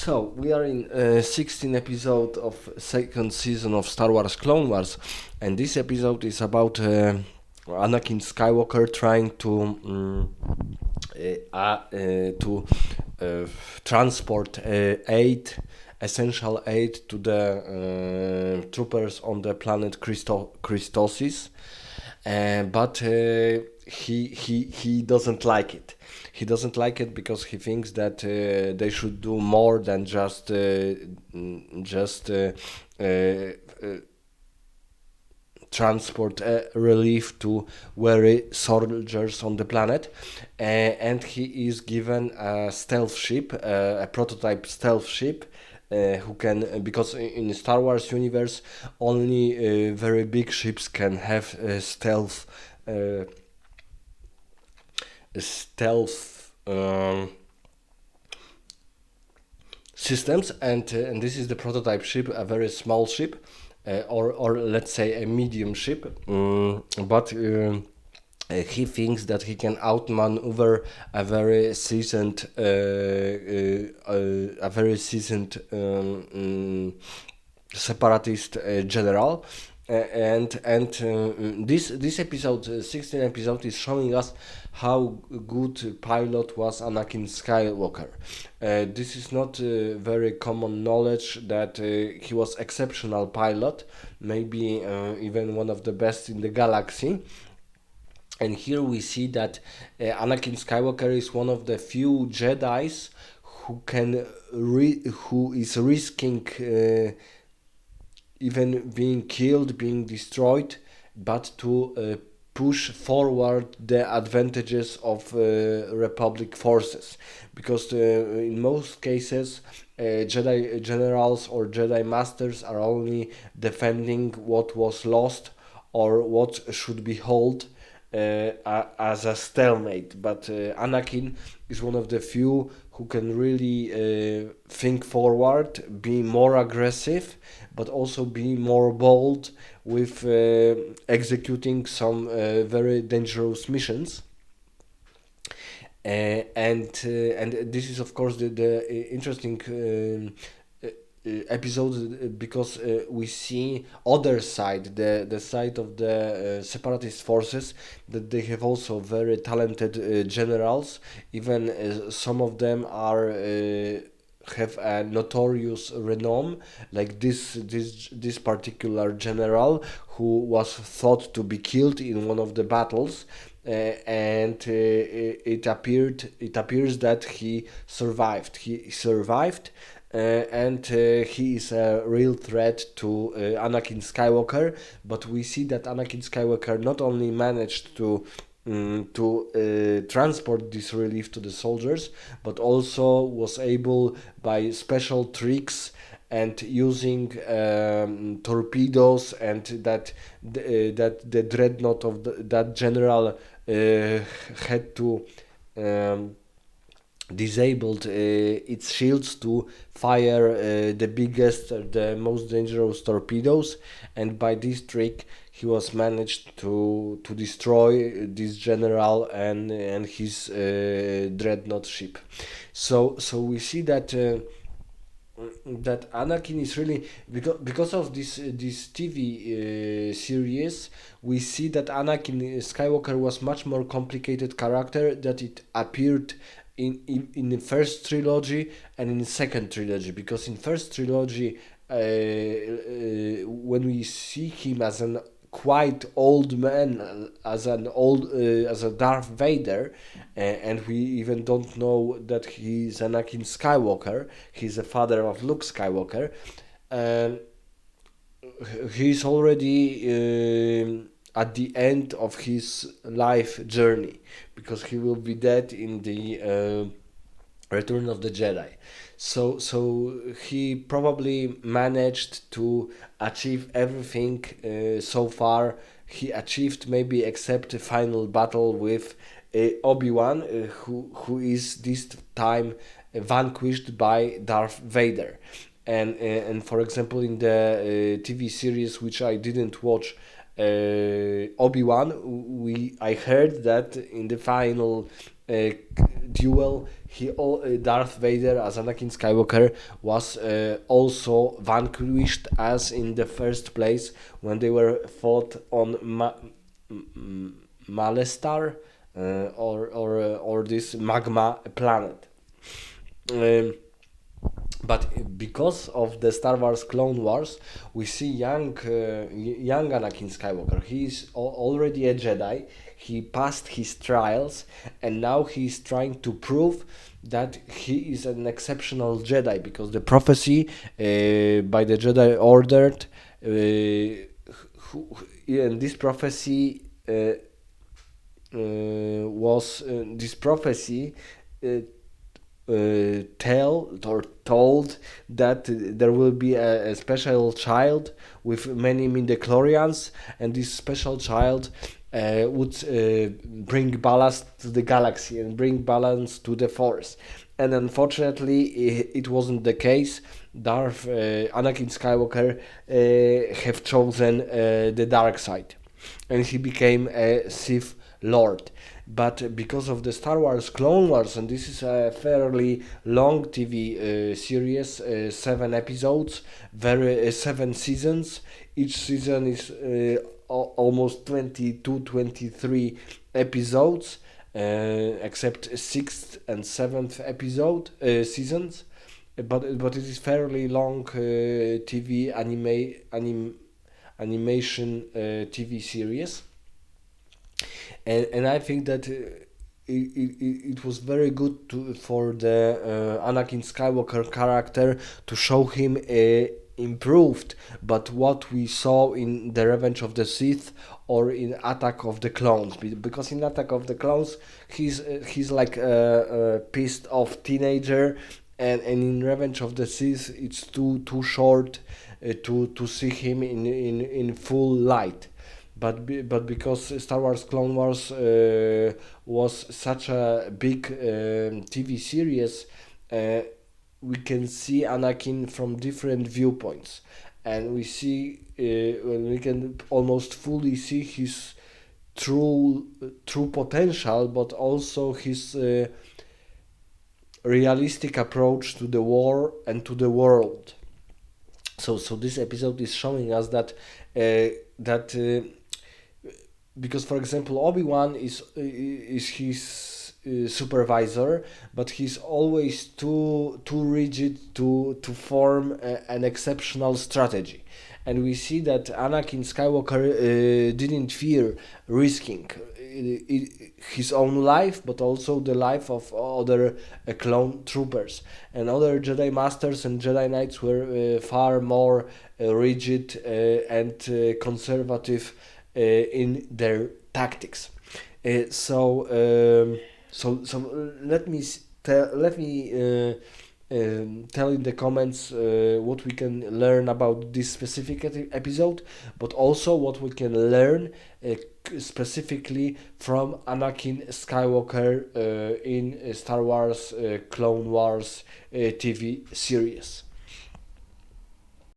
So we are in 16th episode of second season of Star Wars Clone Wars, and this episode is about Anakin Skywalker trying to transport essential aid to the troopers on the planet Christosis, but he doesn't like it. He doesn't like it because he thinks that they should do more than just transport relief to weary soldiers on the planet, and he is given a stealth ship, a prototype stealth ship. Who can because in Star Wars universe only very big ships can have uh, stealth systems, and this is the prototype ship, a very small ship, or let's say a medium ship, but he thinks that he can outmaneuver a very seasoned separatist general. This episode, 16 episode, is showing us how good pilot was Anakin Skywalker. This is not very common knowledge that he was exceptional pilot, maybe even one of the best in the galaxy. And here we see that Anakin Skywalker is one of the few Jedi's who is risking even being killed, being destroyed, but to push forward the advantages of Republic forces, because in most cases Jedi generals or Jedi masters are only defending what was lost or what should be held as a stalemate. But Anakin is one of the few who can really think forward, be more aggressive, but also be more bold with executing some very dangerous missions. And this is of course the interesting episode, because we see other side, the side of the separatist forces, that they have also very talented generals. Even some of them are have a notorious renown, like this particular general who was thought to be killed in one of the battles, and it appears that he survived. He survived, and he is a real threat to Anakin Skywalker. But we see that Anakin Skywalker not only managed to transport this relief to the soldiers, but also was able, by special tricks and using torpedoes, and that the dreadnought of that general had to disabled its shields to fire the biggest, the most dangerous torpedoes, and by this trick he was managed to destroy this general and his dreadnought ship. So we see that. That Anakin is really, because of this TV series, we see that Anakin Skywalker was much more complicated character that it appeared in the first trilogy and in the second trilogy. Because in first trilogy, when we see him as an quite old man, as a Darth Vader, and we even don't know that he's Anakin Skywalker. He's the father of Luke Skywalker. And he's already at the end of his life journey, because he will be dead in the Return of the Jedi. So he probably managed to achieve everything so far. He achieved, maybe except the final battle with Obi-Wan, who is this time vanquished by Darth Vader. And for example, in the TV series, which I didn't watch, Obi-Wan, I heard that in the final duel Darth Vader as Anakin Skywalker was also vanquished as in the first place when they were fought on Malestar, or this magma planet. Um, but because of the Star Wars Clone Wars, we see young Anakin Skywalker. He is already a Jedi. He passed his trials, and now he is trying to prove that he is an exceptional Jedi, because the prophecy by the Jedi ordered, and this prophecy was this prophecy uh, told that there will be a special child with many midichlorians, and this special child would bring balance to the galaxy and bring balance to the force. And unfortunately, it wasn't the case. Anakin Skywalker have chosen the dark side, and he became a Sith Lord. But because of the Star Wars Clone Wars, and this is a fairly long TV series, 7 episodes, 7 seasons. Each season is almost 22-23 episodes, except sixth and seventh episode seasons. But it is fairly long TV animation TV series, and I think that it was very good for the Anakin Skywalker character to show him improved, but what we saw in the Revenge of the Sith or in Attack of the Clones, because in Attack of the Clones he's like a pissed off teenager, and in Revenge of the Sith it's too short to see him in full light. But because Star Wars Clone Wars was such a big TV series, uh, we can see Anakin from different viewpoints, and we can almost fully see his true potential, but also his realistic approach to the war and to the world. So this episode is showing us that because, for example, Obi-Wan is his supervisor, but he's always too rigid to form an exceptional strategy. And we see that Anakin Skywalker didn't fear risking his own life, but also the life of other clone troopers. And other Jedi Masters and Jedi Knights were far more rigid and conservative in their tactics. Let me tell in the comments what we can learn about this specific episode, but also what we can learn specifically from Anakin Skywalker in Star Wars Clone Wars TV series.